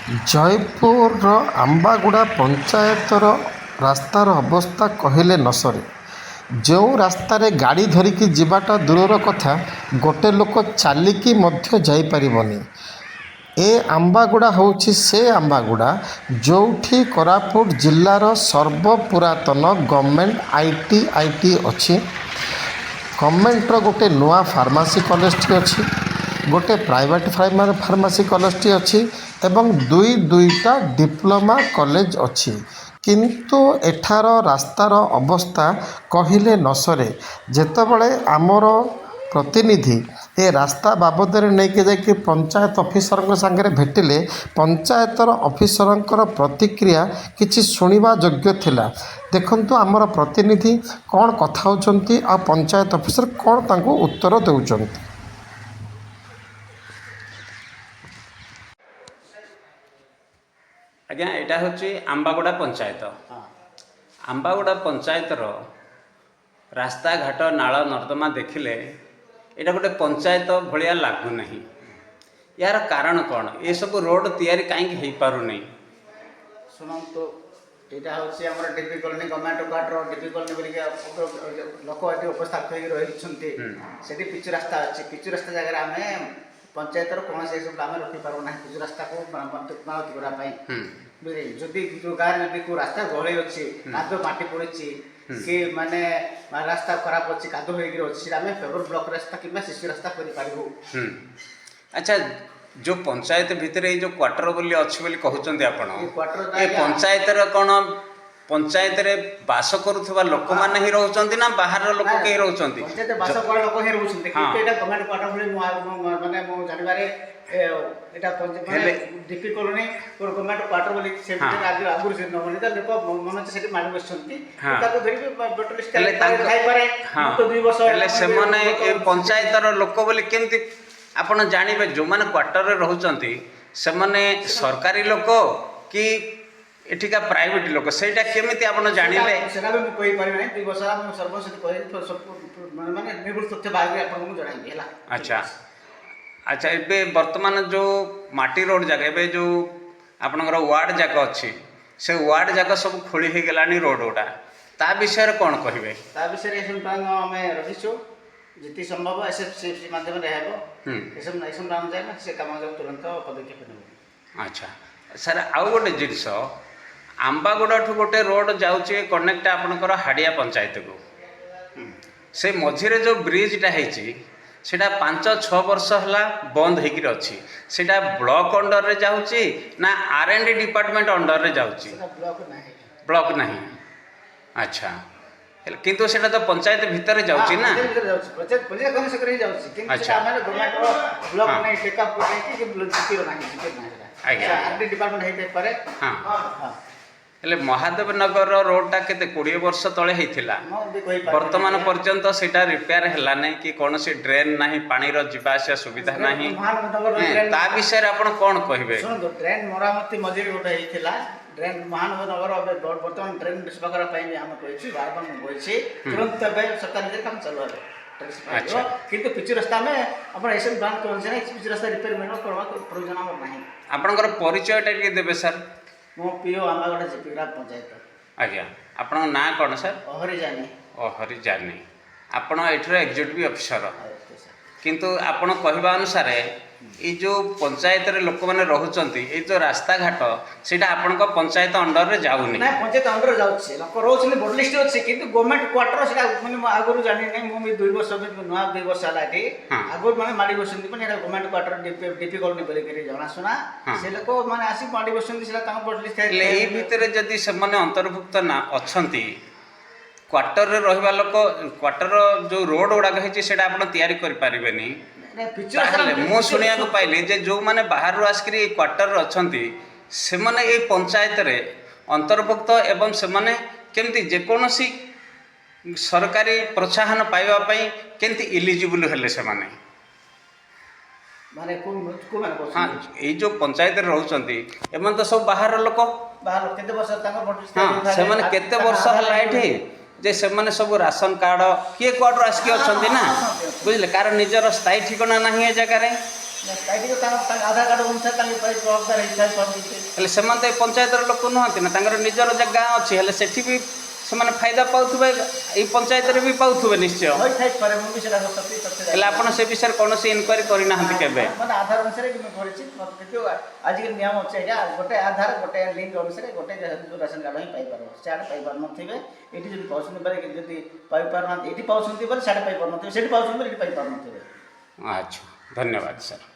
ଜୟପୁରର ଆମ୍ବାଗୁଡ଼ା ପଞ୍ଚାୟତର ରାସ୍ତାର ଅବସ୍ଥା କହିଲେ ନ ସରେ। ଯେଉଁ ରାସ୍ତାରେ ଗାଡ଼ି ଧରିକି ଯିବାଟା ଦୂରର କଥା, ଗୋଟେ ଲୋକ ଚାଲିକି ମଧ୍ୟ ଯାଇପାରିବନି। ଏ ଆମ୍ବାଗୁଡ଼ା ହେଉଛି ସେ ଆମ୍ବାଗୁଡ଼ା ଯେଉଁଠି କୋରାପୁଟ ଜିଲ୍ଲାର ସର୍ବପୁରାତନ ଗଭର୍ଣ୍ଣମେଣ୍ଟ ଆଇଟି ଅଛି। ଗଭର୍ଣ୍ଣମେଣ୍ଟର ଗୋଟେ ନୂଆ ଫାର୍ମାସି କଲେଜଟି ଅଛି, ଗୋଟେ ପ୍ରାଇଭେଟ୍ ଫାର୍ମାସି କଲେଜଟି ଅଛି ଏବଂ ଦୁଇଟା ଡିପ୍ଲୋମା କଲେଜ ଅଛି। କିନ୍ତୁ ଏଠାର ରାସ୍ତାର ଅବସ୍ଥା କହିଲେ ନ ସରେ। ଯେତେବେଳେ ଆମର ପ୍ରତିନିଧି ଏ ରାସ୍ତା ବାବଦରେ ନେଇକି ଯାଇକି ପଞ୍ଚାୟତ ଅଫିସରଙ୍କ ସାଙ୍ଗରେ ଭେଟିଲେ, ପଞ୍ଚାୟତର ଅଫିସରଙ୍କର ପ୍ରତିକ୍ରିୟା କିଛି ଶୁଣିବା ଯୋଗ୍ୟ ଥିଲା। ଦେଖନ୍ତୁ ଆମର ପ୍ରତିନିଧି କ'ଣ କଥା ହେଉଛନ୍ତି ଆଉ ପଞ୍ଚାୟତ ଅଫିସର କ'ଣ ତାଙ୍କୁ ଉତ୍ତର ଦେଉଛନ୍ତି। ଆଜ୍ଞା, ଏଇଟା ହେଉଛି ଆମ୍ବାଗୁଡ଼ା ପଞ୍ଚାୟତ। ଆମ୍ବାଗୁଡ଼ା ପଞ୍ଚାୟତର ରାସ୍ତାଘାଟ ନାଳ ନର୍ଦ୍ଦମା ଦେଖିଲେ ଏଇଟା ଗୋଟେ ପଞ୍ଚାୟତ ଭଳିଆ ଲାଗୁନାହିଁ। ଏହାର କାରଣ କ'ଣ? ଏସବୁ ରୋଡ଼ ତିଆରି କାହିଁକି ହେଇପାରୁନି? ଶୁଣନ୍ତୁ, ଏଇଟା ହେଉଛି ଆମର DP colony, government quarter DP colony ବୋଲିକି ଲୋକ ଏଠି ଉପସ୍ଥାପିତ ହୋଇକି ରହିଛନ୍ତି। ସେଠି ପିଚୁ ରାସ୍ତା ଅଛି। ପିଚୁ ରାସ୍ତା ଜାଗାରେ ଆମେ ପଞ୍ଚାୟତର କୌଣସି ଏସବୁ କାମ ରଖିପାରୁନାହିଁ ପିଚୁ ରାସ୍ତାକୁ ମାଳତୀ କରିବା ପାଇଁ। ଯଦି ଯେଉଁ ଗାଁରେ ଯଦି କେଉଁ ରାସ୍ତା ଗହଳି ଅଛି, କାଦୁଅ ମାଟି ପଡ଼ିଛି କି ମାନେ ରାସ୍ତା ଖରାପ ଅଛି, କାଦୁଅ ହେଇକି ଅଛି, ସେଟା ଆମେ ପେପର ବ୍ଲକ ରାସ୍ତା କିମ୍ବା ଶିଶୁ ରାସ୍ତା କରିପାରିବୁ। ଆଚ୍ଛା, ଯେଉଁ ପଞ୍ଚାୟତ ଭିତରେ ଏଇ ଯେଉଁ କ୍ୱାର୍ଟର ବୋଲି ଅଛି ବୋଲି କହୁଛନ୍ତି ଆପଣ, ଏ ପଞ୍ଚାୟତର କ'ଣ ପଞ୍ଚାୟତରେ ବାସ କରୁଥିବା ଲୋକମାନେ ହିଁ ରହୁଛନ୍ତି ନା ବାହାରର ଲୋକ କେହି ରହୁଛନ୍ତି? ପଞ୍ଚାୟତ ବାସ କରା ଲୋକ ହିଁ ରହୁଛନ୍ତି, କିନ୍ତୁ ଏଇଟା ଗଭର୍ଣ୍ଣମେଣ୍ଟ କ୍ୱାର୍ଟର ଭଳି ମାନେ ମୁଁ ଜାଣିବାରେ ଏଇଟା ଡିପି କଲୋନୀ ଗଭର୍ଣ୍ଣମେଣ୍ଟ କ୍ୱାର୍ଟର ବୋଲି ସେ ଭିତରେ ଆଗରୁ ସେ ନବନିତା ଲୋକ ମନେ ସେଠି ମାଡ଼ି ବସିଛନ୍ତି। ତାକୁ ଧରିକି ହେଲେ ସେମାନେ ଏ ପଞ୍ଚାୟତର ଲୋକ ବୋଲି କେମିତି ଆପଣ ଜାଣିବେ? ଯେଉଁମାନେ କ୍ୱାର୍ଟରରେ ରହୁଛନ୍ତି ସେମାନେ ସରକାରୀ ଲୋକ କି ଏଠିକା ପ୍ରାଇଭେଟ ଲୋକ, ସେଇଟା କେମିତି ଆପଣ ଜାଣିଲେ? ସେଟା ବି ମୁଁ କହିପାରିବି ନାହିଁ। 2 ବର୍ଷ ହେଲା ମୁଁ ସର୍ବଶେଷ ମାନେ ନିର୍ଭୁଲ ତଥ୍ୟ ବାହାରି ଆପଣଙ୍କୁ ଜଣାଇବି ହେଲା। ଆଚ୍ଛା, ଏବେ ବର୍ତ୍ତମାନ ଯେଉଁ ମାଟି ରୋଡ଼ ଯାକ, ଏବେ ଯେଉଁ ଆପଣଙ୍କର ୱାର୍ଡ଼ ଯାକ ଅଛି, ସେ ୱାର୍ଡ଼ ଯାକ ସବୁ ଖୋଳି ହେଇଗଲାଣି ରୋଡ଼ ଗୁଡ଼ା, ତା ବିଷୟରେ କ'ଣ କହିବେ? ତା ବିଷୟରେ ଏସବୁ ଆମେ ରଖିଛୁ, ଯେତିକି ସମ୍ଭବ ଏସ୍ଏଫ୍ସି ମାଧ୍ୟମରେ ହେବ। ଏସବୁ ଅନୁଯାୟୀ ସେ କାମ ତୁରନ୍ତ ପଦକ୍ଷେପ ନେବୁ। ଆଚ୍ଛା ସାର୍, ଆଉ ଗୋଟେ ଜିନିଷ, ଆମ୍ବାଗୁଡ଼ାଠୁ ଗୋଟେ ରୋଡ଼ ଯାଉଛି କନେକ୍ଟ ଆପଣଙ୍କର ହାଡ଼ିଆ ପଞ୍ଚାୟତକୁ। ସେ ମଝିରେ ଯେଉଁ ବ୍ରିଜ୍ଟା ହେଇଛି ସେଇଟା 5-6 ବର୍ଷ ହେଲା ବନ୍ଦ ହେଇକିରି ଅଛି। ସେଇଟା ବ୍ଲକ ଅଣ୍ଡରରେ ଯାଉଛି ନା R&D ଡିପାର୍ଟମେଣ୍ଟ ଅଣ୍ଡରରେ ଯାଉଛି? ବ୍ଲକ ନାହିଁ। ଆଚ୍ଛା, କିନ୍ତୁ ସେଇଟା ତ ପଞ୍ଚାୟତ ଭିତରେ ଯାଉଛି ନା? ହେଲେ ମହାଦେବ ନଗରର ରୋଡ଼ଟା କେତେ 20 ବର୍ଷ ତଳେ ହେଇଥିଲା। ବର୍ତ୍ତମାନ ପର୍ଯ୍ୟନ୍ତ ସେଇଟା ରିପେୟାର ହେଲା ନାହିଁ କି କୌଣସି ଡ୍ରେନ୍ ନାହିଁ, ପାଣିର ଯିବା ଆସିବା ସୁବିଧା ନାହିଁ। ତା ବିଷୟରେ ଆପଣ କ'ଣ କହିବେ? ଶୁଣନ୍ତୁ, ଡ୍ରେନ୍ ମରାମତି ମଝିରେ ଗୋଟେ ହେଇଥିଲା। ଡ୍ରେନ୍ ମହାନଗର ବର୍ତ୍ତମାନ ଡ୍ରେନ୍ ସେବା କରିବା ପାଇଁ ଆମେ କହିଛୁ, ବାରବାର ମୁଁ କହିଛି ତୁରନ୍ତ ଏବେ ସରକାର ନିଜର କାମ ଚାଲୁ ହେବ। କିନ୍ତୁ ପିଚୁ ରାସ୍ତା ଆମେ ଆପଣ ଏସବୁ ପ୍ଲାନ୍ କରୁଛେ ନା, ପିଚୁ ରାସ୍ତା ରିପେୟାର କରିବା ପ୍ରয়োଜନ ଆମର ନାହିଁ। ଆପଣଙ୍କର ପରିଚୟଟା ଟିକେ ଦେବେ ସାର୍? ମୁଁ ପିଓ ଆମ୍ବାଗୁଡ଼ା ଜିପି ଗ୍ରାମ ପଞ୍ଚାୟତ। ଆଜ୍ଞା, ଆପଣଙ୍କ ନାଁ କ'ଣ ସାର୍? ଅହରି ଜାନି। ଅହରି ଜାନି। ଆପଣ ଏଠିର ଏକ୍ଜିକ୍ୟୁଟିଭ୍ ଅଫିସର। କିନ୍ତୁ ଆପଣ କହିବା ଅନୁସାରେ ଏଇ ଯେଉଁ ପଞ୍ଚାୟତରେ ଲୋକମାନେ ରହୁଛନ୍ତି, ଏଇ ଯେଉଁ ରାସ୍ତାଘାଟ, ସେଇଟା ଆପଣଙ୍କ ପଞ୍ଚାୟତ ଅଣ୍ଡରରେ ଯାଉନି? ନା, ପଞ୍ଚାୟତ ଅଣ୍ଡରରେ ଯାଉଛି। ଲୋକ ରହୁଛନ୍ତି, ବୋର୍ଡ ଲିଷ୍ଟ ଅଛି, କିନ୍ତୁ ଗଭର୍ଣ୍ଣମେଣ୍ଟ କ୍ୱାର୍ଟର ସେଇଟା ମାନେ ମୁଁ ଆଗରୁ ଜାଣିନି। ମୁଁ ବି 2 ବର୍ଷ ନୂଆ 2 ବର୍ଷ ହେଲା ଏଠି ଆଗରୁ ମାନେ ମାଡ଼ି ବସନ୍ତି, ମାନେ ଏଇଟା ଗଭର୍ଣ୍ଣମେଣ୍ଟ କ୍ୱାର୍ଟର ଡିପି କଲୋନୀ ବୋଲିକିରି ଜଣାଶୁଣା। ସେ ଲୋକ ମାନେ ଆସିକି ମାଡ଼ି ବସନ୍ତି, ସେଇଟା ତାଙ୍କ ବୋର୍ଡ ଲିଷ୍ଟ। ହେଲେ ଏଇ ଭିତରେ ଯଦି ସେମାନେ ଅନ୍ତର୍ଭୁକ୍ତ ନା ଅଛନ୍ତି, କ୍ୱାର୍ଟରରେ ରହିବା ଲୋକ, କ୍ୱାର୍ଟର ଯେଉଁ ରୋଡ଼ ଗୁଡ଼ାକ ହେଇଛି ସେଇଟା ଆପଣ ତିଆରି କରିପାରିବେନି। ତାହେଲେ ମୁଁ ଶୁଣିବାକୁ ପାଇଲି ଯେ ଯେଉଁମାନେ ବାହାରୁ ଆସିକରି ଏଇ କ୍ୱାର୍ଟରରେ ଅଛନ୍ତି ସେମାନେ ଏଇ ପଞ୍ଚାୟତରେ ଅନ୍ତର୍ଭୁକ୍ତ ଏବଂ ସେମାନେ କେମିତି ଯେକୌଣସି ସରକାରୀ ପ୍ରୋତ୍ସାହନ ପାଇବା ପାଇଁ କେମିତି ଇଲିଜିବୁଲ୍ ହେଲେ ସେମାନେ? ଏଇ ଯେଉଁ ପଞ୍ଚାୟତରେ ରହୁଛନ୍ତି ଏମାନେ ତ ସବୁ ବାହାର ଲୋକ। ସେମାନେ କେତେ ବର୍ଷ ହେଲା ଏଠି ଯେ ସେମାନେ ସବୁ ରାସନ କାର୍ଡ଼ କିଏ କୁଆଡ଼ୁ ଆସିକି ଅଛନ୍ତି ନା, ବୁଝିଲେ? କାହାର ନିଜର ସ୍ଥାୟୀ ଠିକଣା ନାହିଁ ଏ ଜାଗାରେ। ଏଇଠି ତାଙ୍କ ଆଧାର କାର୍ଡ଼ ଅନୁସାରେ ତାଙ୍କ ପାଇଁ ଜବାବଦାର ହେଇଥାଏ। ହେଲେ ସେମାନେ ତ ଏ ପଞ୍ଚାୟତର ଲୋକ ନୁହନ୍ତି ନା, ତାଙ୍କର ନିଜର ଗାଁ ଅଛି, ହେଲେ ସେଠି ବି ସେମାନେ ଫାଇଦା ପାଉଥିବେ, ଏଇ ପଞ୍ଚାୟତରେ ବି ପାଉଥିବେ ନିଶ୍ଚୟ। ହୋଇଥାଇପାରେ, ମୁଁ ବି ସେଟା ସତ୍ୟ ହେଲେ ଆପଣ ସେ ବିଷୟରେ କୌଣସି ଇନକ୍ୱାରି କରିନାହାନ୍ତି କେବେ? ମାନେ ଆଧାର ଅନୁସାରେ ମୁଁ କରିଛି, କିନ୍ତୁ ଆଜିକାଲି ନିୟମ ଅଛି ଏଇଟା, ଗୋଟେ ଆଧାର ଗୋଟେ ଲିଙ୍କ ଅନୁସାରେ ଗୋଟେ ଯେଉଁ ରାସନ କାର୍ଡ଼ ହିଁ ପାଇପାରିବ। ସିଆଡ଼େ ପାଇପାରୁନଥିବେ, ଏଇଠି ଯଦି ପାଉଛନ୍ତି ବୋଲେ, ଯଦି ପାଇପାରୁନାହାନ୍ତି ଏଇଠି ପାଉଛନ୍ତି ବୋଲେ ସିଆଡ଼େ ପାଇପାରୁନଥିବେ, ସେଠି ପାଉଛନ୍ତି ବୋଲେ ଏଇଠି ପାଇପାରୁନଥିବେ। ଆଚ୍ଛା, ଧନ୍ୟବାଦ ସାର୍।